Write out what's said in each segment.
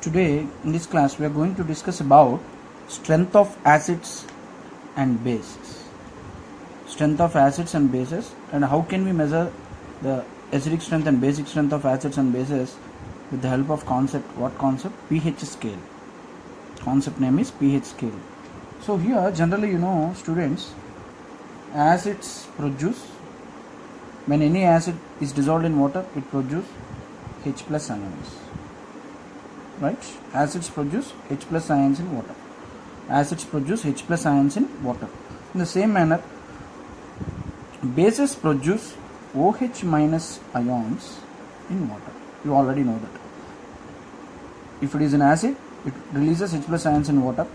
Today in this class we are going to discuss about strength of acids and bases. Strength of acids and bases, and how can we measure the acidic strength and basic strength of acids and bases with the help of concept. What concept? pH scale. Concept name is pH scale. So here generally students, acids produce, when any acid is dissolved in water it produces H plus ions. Right? Acids produce H plus ions in water. Acids produce H plus ions in water. In the same manner, bases produce OH minus ions in water. You already know that. If it is an acid, it releases H plus ions in water.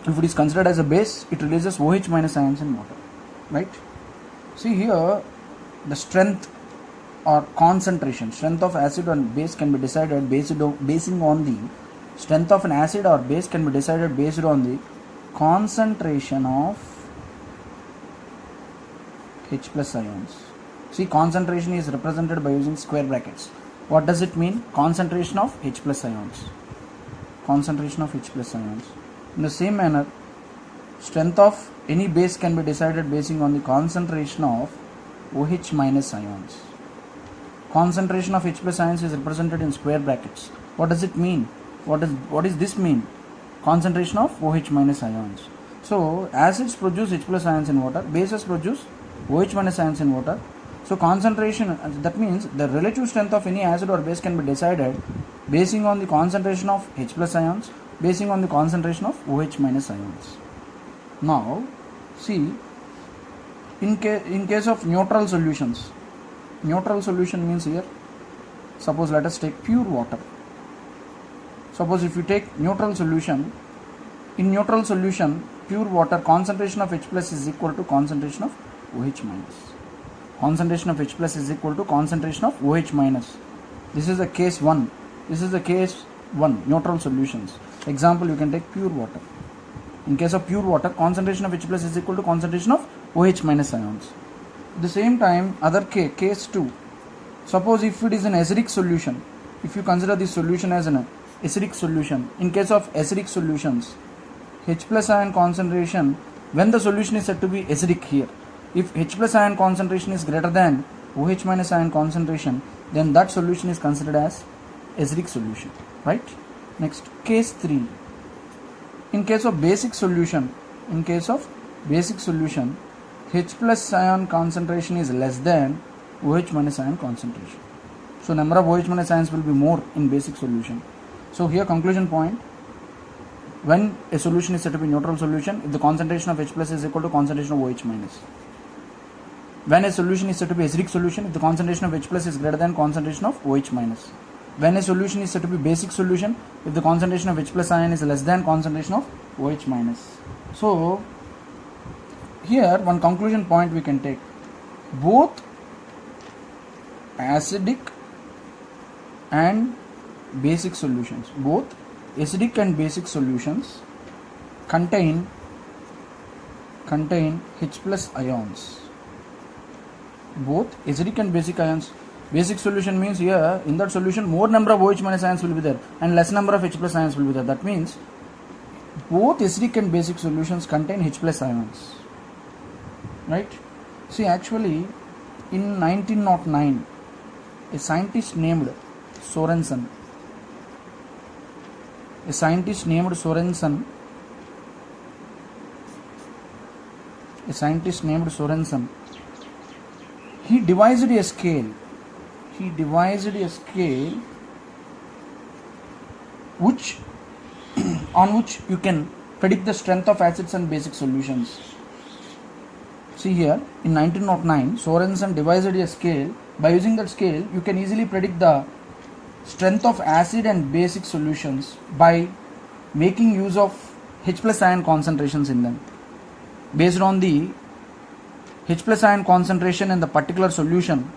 If it is considered as a base, it releases OH minus ions in water. Right? See here, the strength or concentration, strength of acid or base can be decided basing on the strength of an acid or base can be decided based on the concentration of H plus ions. See, concentration is represented by using square brackets. What does it mean? Concentration of H plus ions. Concentration of H plus ions. In the same manner, strength of any base can be decided basing on the concentration of OH minus ions. Concentration of H plus ions is represented in square brackets. What does it mean? What does this mean? Concentration of OH minus ions. So acids produce H plus ions in water, bases produce OH minus ions in water. So concentration, that means the relative strength of any acid or base can be decided basing on the concentration of H plus ions, basing on the concentration of OH minus ions. Now see, in case of neutral solutions, neutral solution means here, suppose let us take pure water. Suppose if you take neutral solution, in neutral solution, pure water, concentration of H plus is equal to concentration of OH minus. Concentration of H plus is equal to concentration of OH minus. This is the case 1. This is the case 1, neutral solutions. Example, you can take pure water. In case of pure water, concentration of H plus is equal to concentration of OH minus ions. At the same time, other case 2. Suppose if it is an acidic solution, if you consider this solution as an acidic solution, in case of acidic solutions, H plus ion concentration, when the solution is said to be acidic here, if H plus ion concentration is greater than OH minus ion concentration, then that solution is considered as acidic solution. Right? Next, case 3. In case of basic solution, H plus ion concentration is less than OH minus ion concentration. So number of OH minus ions will be more in basic solution. So here conclusion point, when a solution is said to be neutral solution, if the concentration of H plus is equal to concentration of OH minus. When a solution is said to be acidic solution, if the concentration of H plus is greater than concentration of OH minus. When a solution is said to be basic solution, if the concentration of H plus ion is less than concentration of OH minus. So here one conclusion point we can take, both acidic and basic solutions, both acidic and basic solutions contain H plus ions. Both acidic and basic ions. Basic solution means here in that solution more number of OH minus ions will be there and less number of H plus ions will be there. That means both acidic and basic solutions contain H plus ions. Right? See, actually in 1909 a scientist named Sorensen, he devised a scale which on which you can predict the strength of acids and basic solutions. See here, in 1909 Sorensen devised a scale. By using that scale you can easily predict the strength of acid and basic solutions by making use of H plus ion concentrations in them. Based on the H plus ion concentration in the particular solution,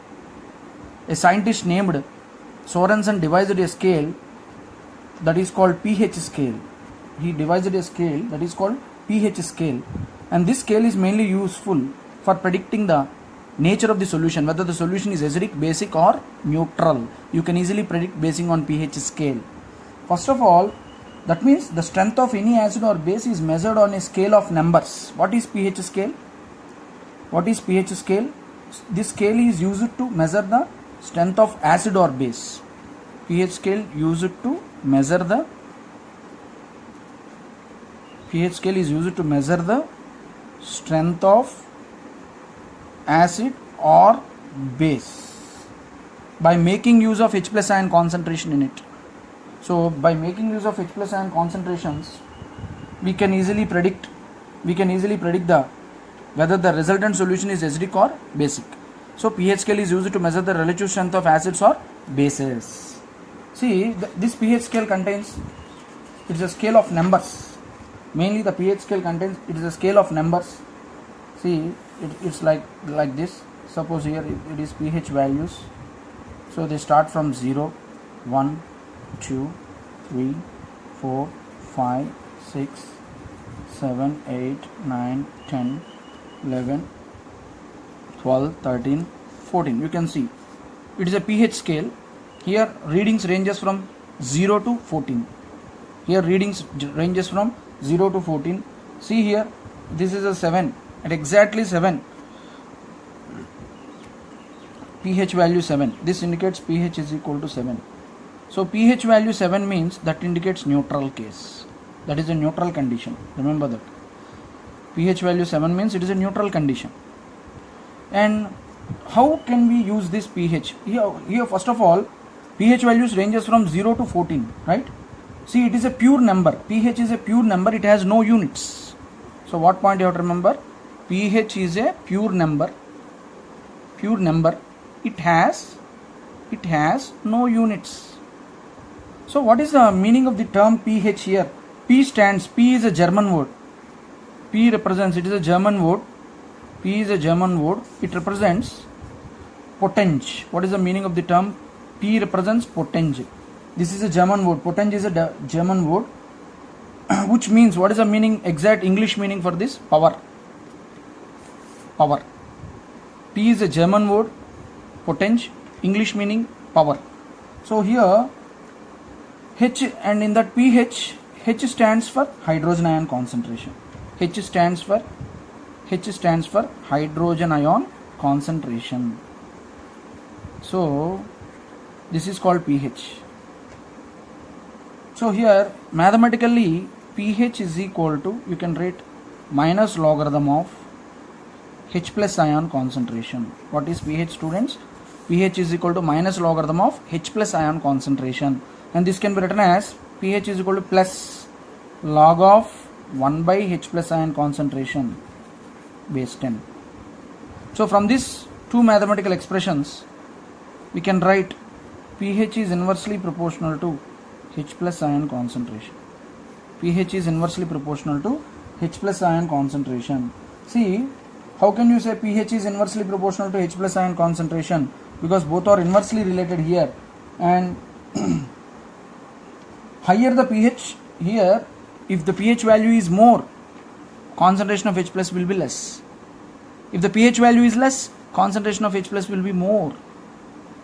a scientist named Sorensen devised a scale that is called pH scale. He devised a scale that is called pH scale, and this scale is mainly useful for predicting the nature of the solution, whether the solution is acidic, basic or neutral. You can easily predict basing on pH scale. First of all, that means the strength of any acid or base is measured on a scale of numbers. What is pH scale? What is pH scale? This scale is used to measure the strength of acid or base. pH scale used to measure the pH scale is used to measure the strength of acid or base by making use of H plus ion concentration in it. So by making use of H plus ion concentrations, we can easily predict the whether the resultant solution is acidic or basic. So pH scale is used to measure the relative strength of acids or bases. See, this pH scale contains, it is a scale of numbers. Mainly the pH scale contains, it is a scale of numbers. See, it's like this. Suppose here it is pH values. So they start from 0, 1, 2, 3, 4, 5, 6, 7, 8, 9, 10, 11, 12, 13, 14. You can see it is a pH scale. Here readings ranges from 0 to 14. Here readings ranges from 0 to 14. See here, this is a 7. At exactly 7, pH value 7. This indicates pH is equal to 7. So pH value 7 means that indicates neutral case. That is a neutral condition. Remember that. pH value 7 means it is a neutral condition. And how can we use this pH? Here first of all, pH values ranges from 0 to 14, right? See, it is a pure number. pH is a pure number. It has no units. So what point you have to remember? pH is a pure number. Pure number. It has no units. So what is the meaning of the term pH here? P is a German word. P represents, it is a German word. P is a German word. It represents potenge. What is the meaning of the term? P represents potenge. This is a German word. Potenge is a German word, which means, what is the meaning, exact English meaning for this? Power. Power. P is a German word. Potenge. English meaning power. So here H, and in that pH, H stands for hydrogen ion concentration. H stands for hydrogen ion concentration. So this is called pH. So here mathematically pH is equal to, you can write minus logarithm of H plus ion concentration. What is pH, students? pH is equal to minus logarithm of H plus ion concentration, and this can be written as pH is equal to plus log of 1 by H plus ion concentration base 10. So from these two mathematical expressions, we can write pH is inversely proportional to H plus ion concentration. pH is inversely proportional to H plus ion concentration. See, how can you say pH is inversely proportional to H plus ion concentration? Because both are inversely related here, and higher the pH here, if the pH value is more, concentration of H plus will be less. If the pH value is less, concentration of H plus will be more.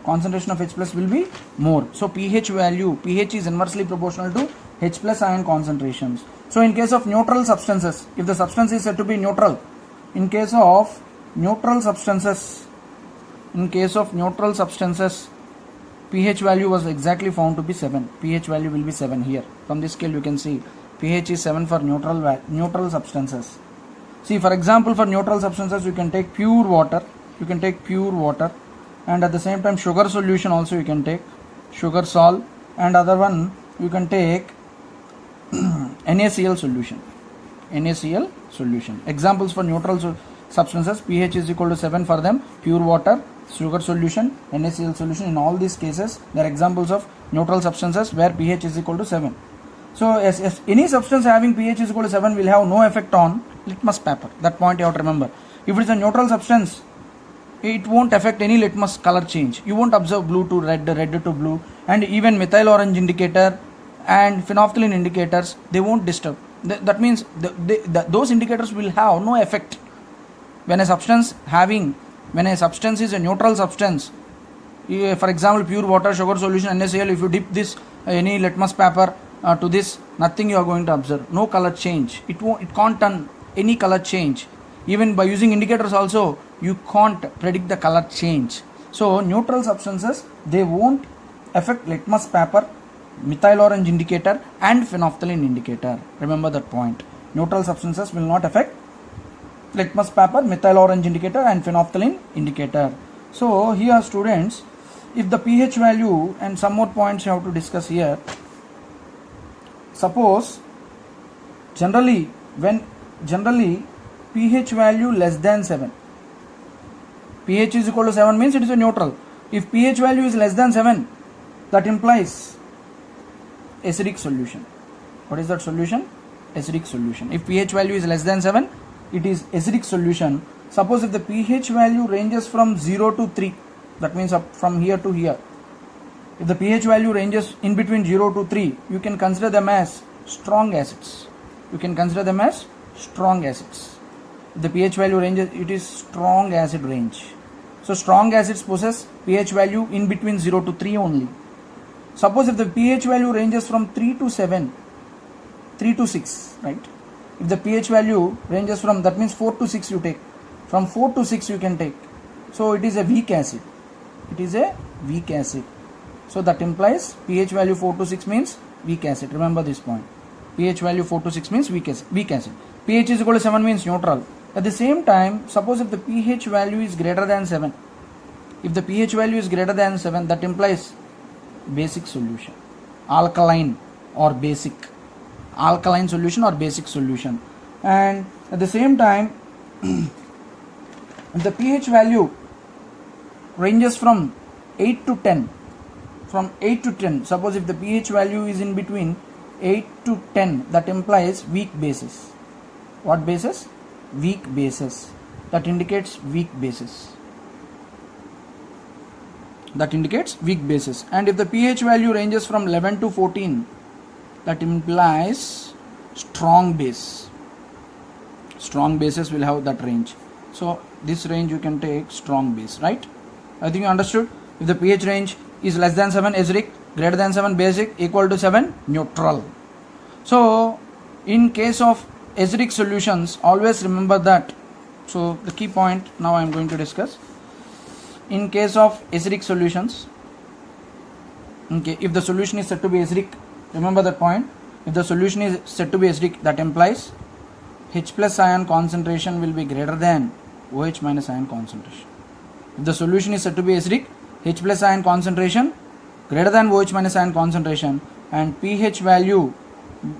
Concentration of H plus will be more. So pH value, pH is inversely proportional to H plus ion concentrations. So in case of neutral substances, if the substance is said to be neutral, in case of neutral substances, pH value was exactly found to be 7. pH value will be 7 here. From this scale you can see pH is 7 for neutral substances. See, for example, for neutral substances you can take pure water. And at the same time sugar solution also you can take, sugar salt, and other one you can take NaCl solution. Examples for neutral substances, pH is equal to 7 for them, pure water, sugar solution, NaCl solution. In all these cases, they are examples of neutral substances where pH is equal to 7. So as any substance having pH is equal to 7 will have no effect on litmus paper. That point you have to remember. If it is a neutral substance, it won't affect any litmus color change. You won't observe blue to red, red to blue, and even methyl orange indicator and phenolphthalein indicators, they won't disturb. That means those indicators will have no effect when a substance having when a substance is a neutral substance, for example pure water, sugar solution, NaCl, if you dip this any litmus paper to this, nothing you are going to observe, no color change. It can't turn any color change. Even by using indicators also you can't predict the color change. So neutral substances, they won't affect litmus paper, methyl orange indicator and phenolphthalein indicator. Remember that point. Neutral substances will not affect litmus paper, methyl orange indicator and phenolphthalein indicator. So here students, if the pH value, and some more points you have to discuss here. Suppose generally pH value less than 7, pH is equal to 7 means it is a neutral. If pH value is less than 7, that implies acidic solution. What is that solution? Acidic solution. If pH value is less than 7, it is acidic solution. Suppose if the pH value ranges from 0 to 3, that means up from here to here. If the pH value ranges in between 0 to 3, you can consider them as strong acids. You can consider them as strong acids. If the pH value ranges, it is strong acid range. So strong acids possess pH value in between 0 to 3 only. Suppose if the pH value ranges from 3 to 7, 3 to 6, right? If the pH value ranges from, that means 4 to 6 you take. From 4 to 6 you can take. So it is a weak acid. It is a weak acid. So that implies pH value 4 to 6 means weak acid. Remember this point. pH value 4 to 6 means weak acid. pH is equal to 7 means neutral. At the same time, suppose if the pH value is greater than 7, if the pH value is greater than 7, that implies basic solution, alkaline or basic, alkaline solution or basic solution. And at the same time, if the pH value ranges from 8 to 10, from 8 to 10, suppose if the pH value is in between 8 to 10, that implies weak bases. What bases? Weak bases. That indicates weak bases. That indicates weak bases. And if the pH value ranges from 11 to 14, that implies strong base. Strong bases will have that range. So this range you can take strong base, right? I think you understood. If the pH range is less than 7 acidic, greater than 7 basic, equal to 7 neutral. So in case of acidic solutions, always remember that. So the key point now I am going to discuss. In case of acidic solutions, okay, if the solution is said to be acidic, remember that point. If the solution is said to be acidic, that implies H plus ion concentration will be greater than OH minus ion concentration. If the solution is said to be acidic, H plus ion concentration greater than OH minus ion concentration, and pH value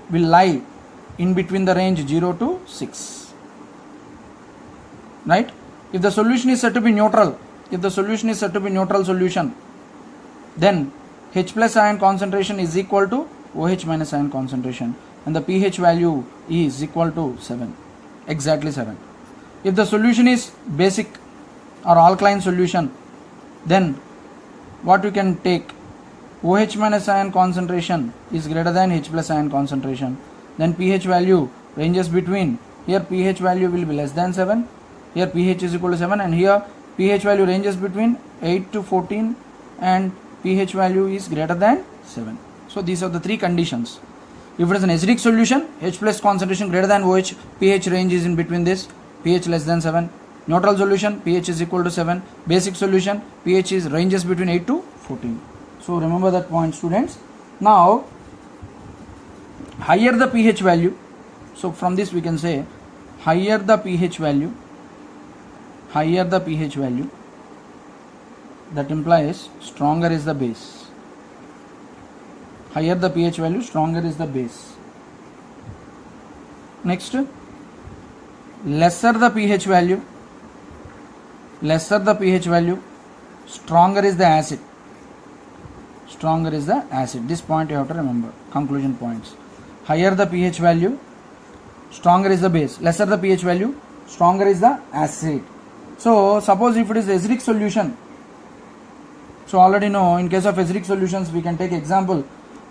will lie in between the range 0 to 6. Right? If the solution is said to be neutral, if the solution is said to be neutral solution, then H plus ion concentration is equal to OH minus ion concentration, and the pH value is equal to 7, exactly 7. If the solution is basic or alkaline solution, then what you can take, OH minus ion concentration is greater than H plus ion concentration, then pH value ranges between, here pH value will be less than 7, here pH is equal to 7, and here pH value ranges between 8 to 14 and pH value is greater than 7. So these are the three conditions. If it is an acidic solution, H plus concentration greater than OH, pH range is in between this, pH less than 7. Neutral solution, pH is equal to 7. Basic solution, pH is ranges between 8 to 14. So remember that point, students. Now higher the pH value, so from this we can say higher the pH value, that implies stronger is the base. Higher the pH value, stronger is the base. Next, lesser the pH value, stronger is the acid. Stronger is the acid. This point you have to remember. Conclusion points. Higher the pH value, stronger is the base. Lesser the pH value, stronger is the acid. So suppose if it is acidic solution, so already know in case of acidic solutions we can take example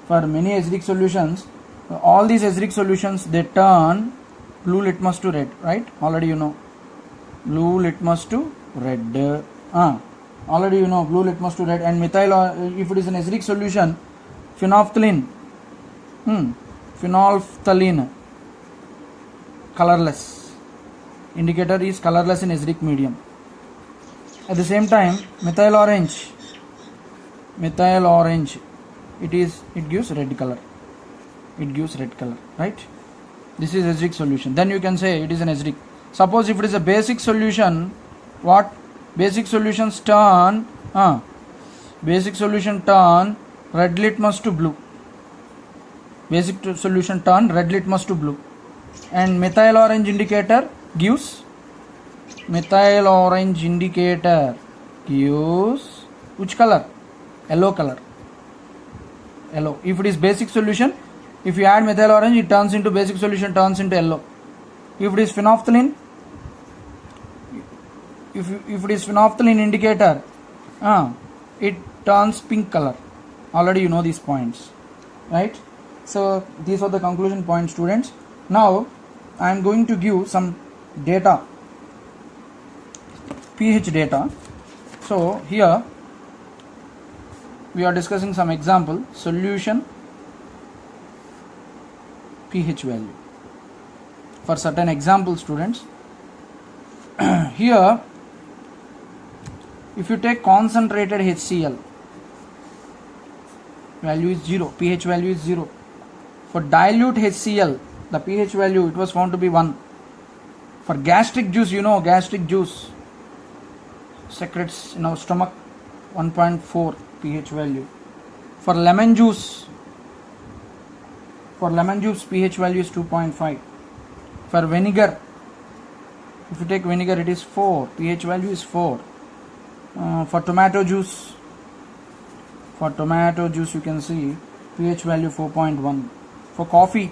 for many acidic solutions. All these acidic solutions, they turn blue litmus to red, right? Already you know, blue litmus to red. Already you know blue litmus to red. And methyl, if it is an acidic solution, phenolphthalein, phenolphthalein, colorless. Indicator is colorless in acidic medium. At the same time, methyl orange, it gives red color. It gives red color, right? This is acidic solution. Then you can say it is an acidic. Suppose if it is a basic solution, what? Basic solutions turn red litmus to blue. Basic solution turn red litmus to blue. And methyl orange indicator gives which color? Yellow color. Yellow. If it is basic solution, if you add methyl orange, it turns into basic solution, turns into yellow. If it is phenolphthalein, if it is phenolphthalein indicator, it turns pink color. Already you know these points, right? So these are the conclusion points, students. Now I am going to give some data, pH data. So here we are discussing some example solution pH value for certain example, students. Here if you take concentrated HCl, value is 0, pH value is 0. For dilute HCl, the pH value, it was found to be 1. For gastric juice, you know gastric juice secretes in our stomach, 1.4 pH value. For lemon juice pH value is 2.5. For vinegar, if you take vinegar, it is 4, pH value is 4. For tomato juice you can see pH value 4.1. For coffee,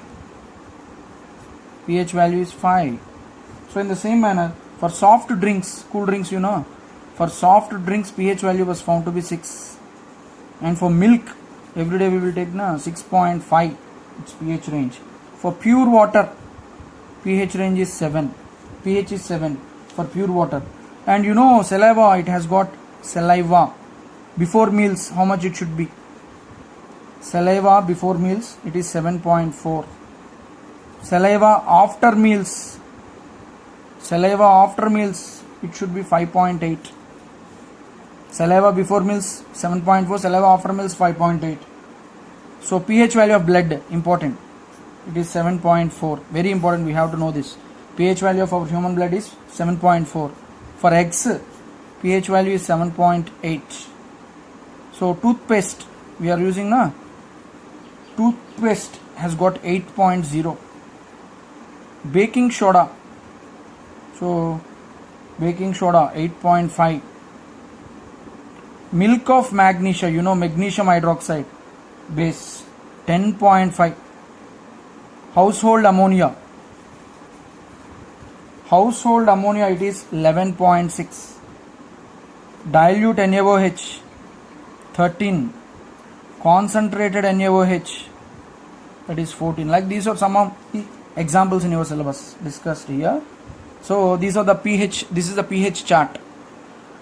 pH value is 5. So in the same manner, for soft drinks, cool drinks, you know, for soft drinks pH value was found to be 6. And for milk, every day we will take 6.5, its pH range. For pure water, pH range is 7. pH is 7 for pure water. And you know saliva, it has got saliva before meals, how much it should be? Saliva before meals, it is 7.4. Saliva after meals, it should be 5.8. Saliva before meals 7.4, saliva after meals 5.8. So pH value of blood, important, it is 7.4. very important, we have to know this. pH value of our human blood is 7.4. For eggs, pH value is 7.8. So toothpaste, we are using toothpaste has got 8.0. Baking soda, so baking soda 8.5. Milk of magnesia, you know magnesium hydroxide base, 10.5. Household ammonia, it is 11.6. Dilute NaOH 13. Concentrated NaOH, that is 14. Like these are some of the examples in your syllabus discussed here. So these are the pH, this is the pH chart.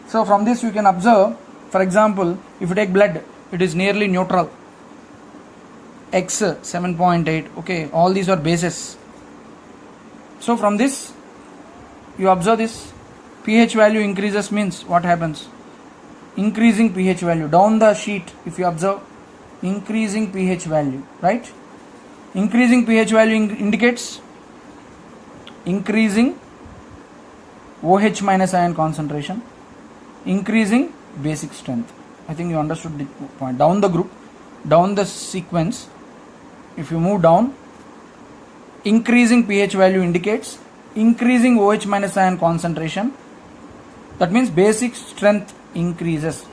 So from this you can observe, for example, if you take blood, it is nearly neutral. X 7.8. okay, all these are bases. So from this you observe this pH value increases means what happens? Increasing pH value. Down the sheet, if you observe, increasing pH value, right? Increasing pH value indicates increasing OH minus ion concentration, increasing basic strength. I think you understood the point. Down the group, down the sequence, if you move down, increasing pH value indicates increasing OH minus ion concentration. That means basic strength increases.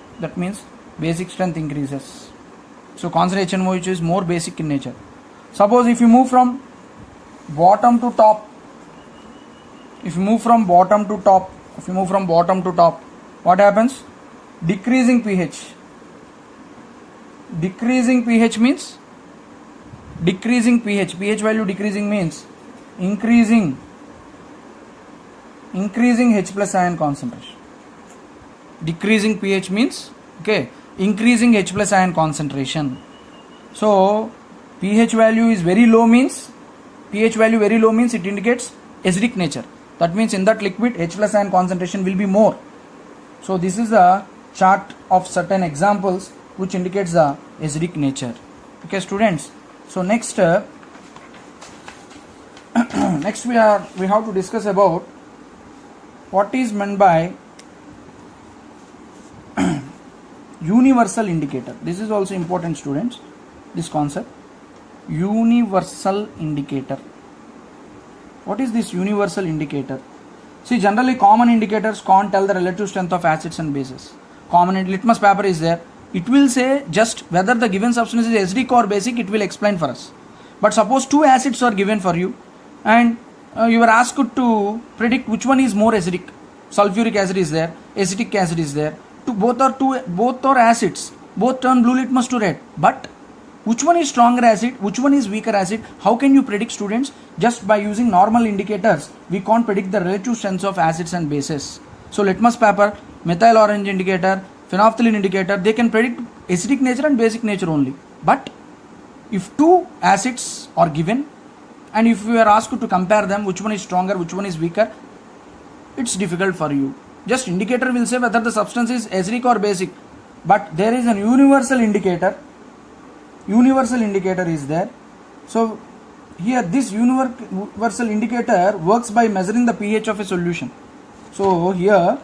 So concentration which is more basic in nature. Suppose if you move from bottom to top, what happens? Decreasing pH. Decreasing pH means pH value decreasing means increasing H plus ion concentration. Decreasing pH means, okay, increasing H plus ion concentration. So pH value is very low means, pH value very low means it indicates acidic nature. That means in that liquid H plus ion concentration will be more. So this is a chart of certain examples which indicates the acidic nature. Okay students, so next next we have to discuss about what is meant by universal indicator. This is also important students, this concept, universal indicator. What is this universal indicator? See, generally common indicators can't tell the relative strength of acids and bases. Common litmus paper is there, it will say just whether the given substance is acidic or basic, it will explain for us. But suppose two acids are given for you and you are asked to predict which one is more acidic. Sulfuric acid is there, acetic acid is there. Both are acids, both turn blue litmus to red. But which one is stronger acid, which one is weaker acid? How can you predict, students? Just by using normal indicators, we can't predict the relative strengths of acids and bases. So litmus paper, methyl orange indicator, phenolphthalein indicator, they can predict acidic nature and basic nature only. But if two acids are given and if you are asked to compare them, which one is stronger, which one is weaker, it's difficult for you. Just indicator will say whether the substance is acidic or basic. But there is an universal indicator. Universal indicator is there. So here this universal indicator works by measuring the pH of a solution. So here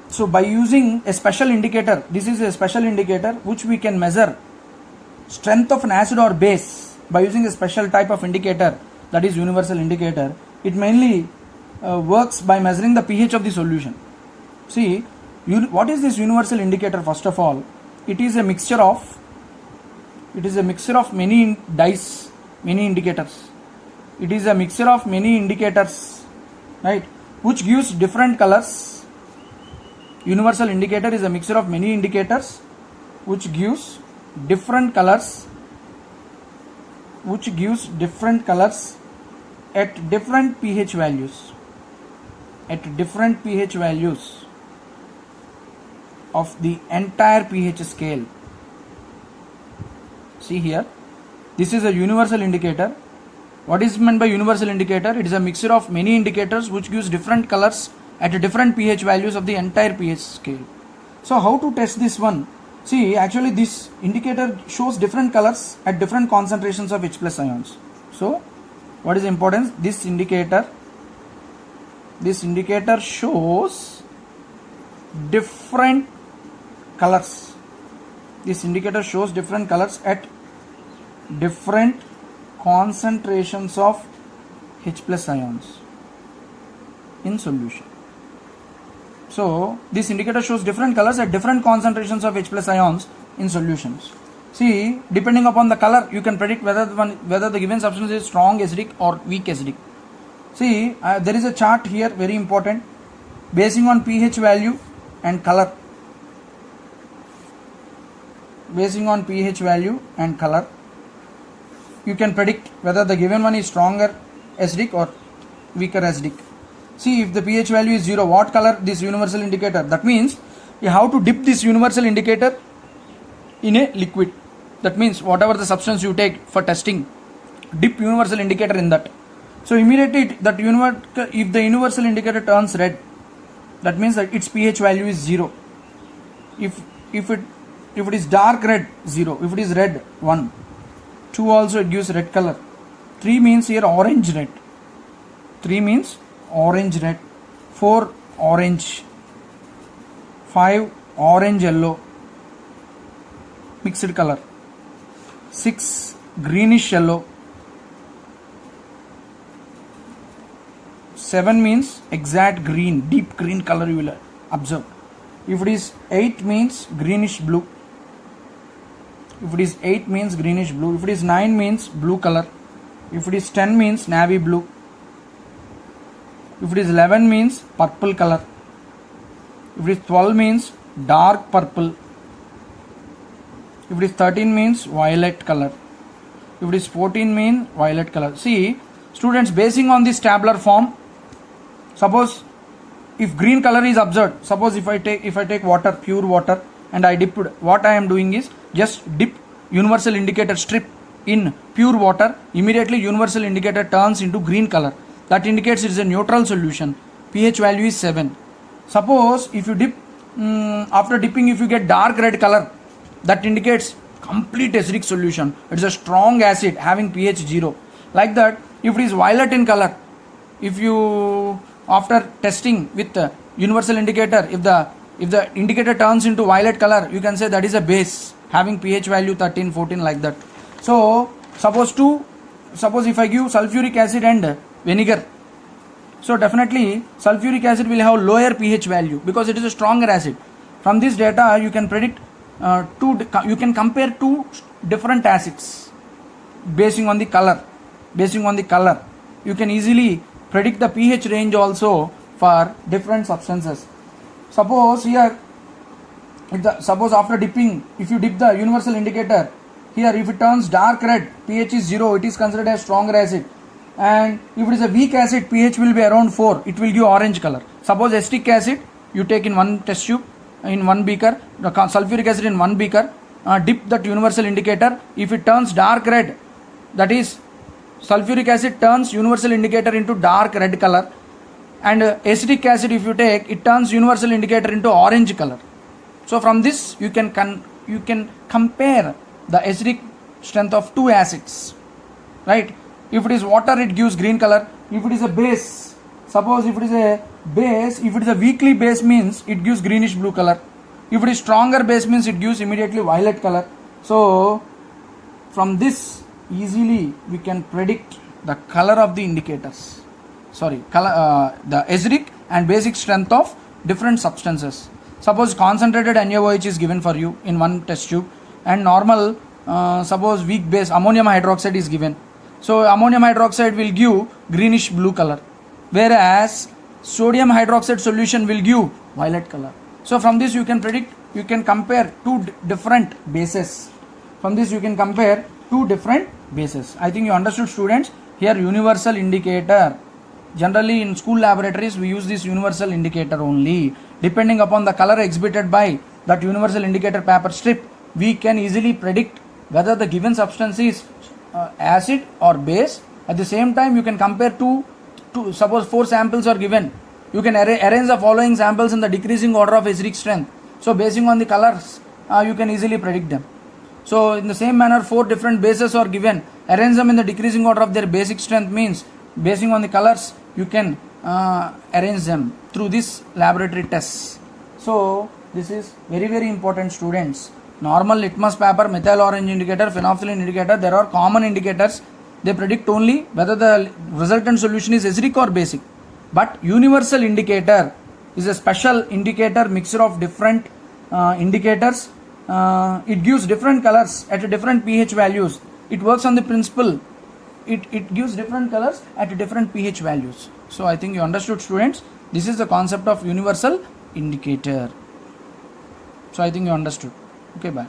so by using a special indicator, this is a special indicator which we can measure strength of an acid or base by using a special type of indicator, that is universal indicator. It mainly works by measuring the pH of the solution. See, what is this universal indicator? First of all, it is a mixture of many dyes, many indicators. It is a mixture of many indicators, right, which gives different colors. Universal indicator is a mixture of many indicators which gives different colors, at different pH values, of the entire pH scale. See here, this is a universal indicator. What is meant by universal indicator? It is a mixture of many indicators which gives different colors at different pH values of the entire pH scale. So how to test this one? See, actually this indicator shows different colors at different concentrations of H plus ions. So what is important? This indicator shows different colors. This indicator shows different colors at different concentrations of H plus ions in solution. So this indicator shows different colors at different concentrations of H plus ions in solutions. See, depending upon the color, you can predict whether the given substance is strong acidic or weak acidic. See, there is a chart here, very important, basing on pH value and color. Basing on pH value and color, you can predict whether the given one is stronger acidic or weaker acidic. See, if the pH value is 0, what color? This universal indicator. That means you have to dip this universal indicator in a liquid. That means whatever the substance you take for testing, dip universal indicator in that. So immediately if the universal indicator turns red, that means that its pH value is 0. If it is dark red, 0. If it is red, 1. 2 also it gives red color. 3 means here orange red. 3 means orange red. 4 orange. 5 orange yellow, mixed color. 6 greenish yellow. 7 means exact green, deep green color you will observe. If it is 8 means greenish blue. If it is 8 means greenish blue. If it is 9 means blue color. If it is 10 means navy blue. If it is 11 means purple color. If it is 12 means dark purple. If it is 13 means violet color. If it is 14 means violet color. See, students, basing on this tabular form, suppose if green color is observed, suppose if I take water, pure water, and I dipped, what I am doing is just dip universal indicator strip in pure water, immediately universal indicator turns into green color. That indicates it is a neutral solution. pH value is 7. Suppose if you dip, after dipping, if you get dark red color, that indicates complete acidic solution. It is a strong acid having pH 0. Like that, if it is violet in color, if you after testing with the universal indicator, if the indicator turns into violet color, you can say that is a base having pH value 13, 14, like that. So suppose if I give sulfuric acid and vinegar, so definitely sulfuric acid will have lower pH value because it is a stronger acid. From this data you can predict you can compare two different acids basing on the color. You can easily predict the pH range also for different substances. Suppose here, suppose after dipping, if you dip the universal indicator, here if it turns dark red, pH is 0, it is considered as stronger acid. And if it is a weak acid, pH will be around 4, it will give orange color. Suppose acetic acid, you take in one test tube, in one beaker, sulfuric acid in one beaker, dip that universal indicator. If it turns dark red, that is sulfuric acid turns universal indicator into dark red color, and acetic acid if you take, it turns universal indicator into orange color. So from this you can compare the acidic strength of two acids, right? If it is water, it gives green color. If it is a base, suppose if it is a base, if it is a weakly base means it gives greenish blue color. If it is stronger base means it gives immediately violet color. So from this easily we can predict the color of the indicators, the acidic and basic strength of different substances. Suppose concentrated NaOH is given for you in one test tube, and normal suppose weak base ammonium hydroxide is given. So ammonium hydroxide will give greenish blue color, whereas sodium hydroxide solution will give violet color. So from this you can predict, you can compare two different bases. I think you understood, students. Here universal indicator, generally in school laboratories we use this universal indicator only. Depending upon the color exhibited by that universal indicator paper strip, we can easily predict whether the given substance is acid or base. At the same time you can compare two suppose 4 samples are given, you can arrange the following samples in the decreasing order of acidic strength. So basing on the colors you can easily predict them. So in the same manner 4 different bases are given, arrange them in the decreasing order of their basic strength means basing on the colors you can arrange them through this laboratory tests. So this is very, very important, students. Normal litmus paper, methyl orange indicator, phenolphthalein indicator, there are common indicators. They predict only whether the resultant solution is acidic or basic. But universal indicator is a special indicator, mixture of different indicators. It gives different colors at different pH values. It works on the principle. It gives different colors at different pH values. So I think you understood, students. This is the concept of universal indicator. So I think you understood. Okay, bye.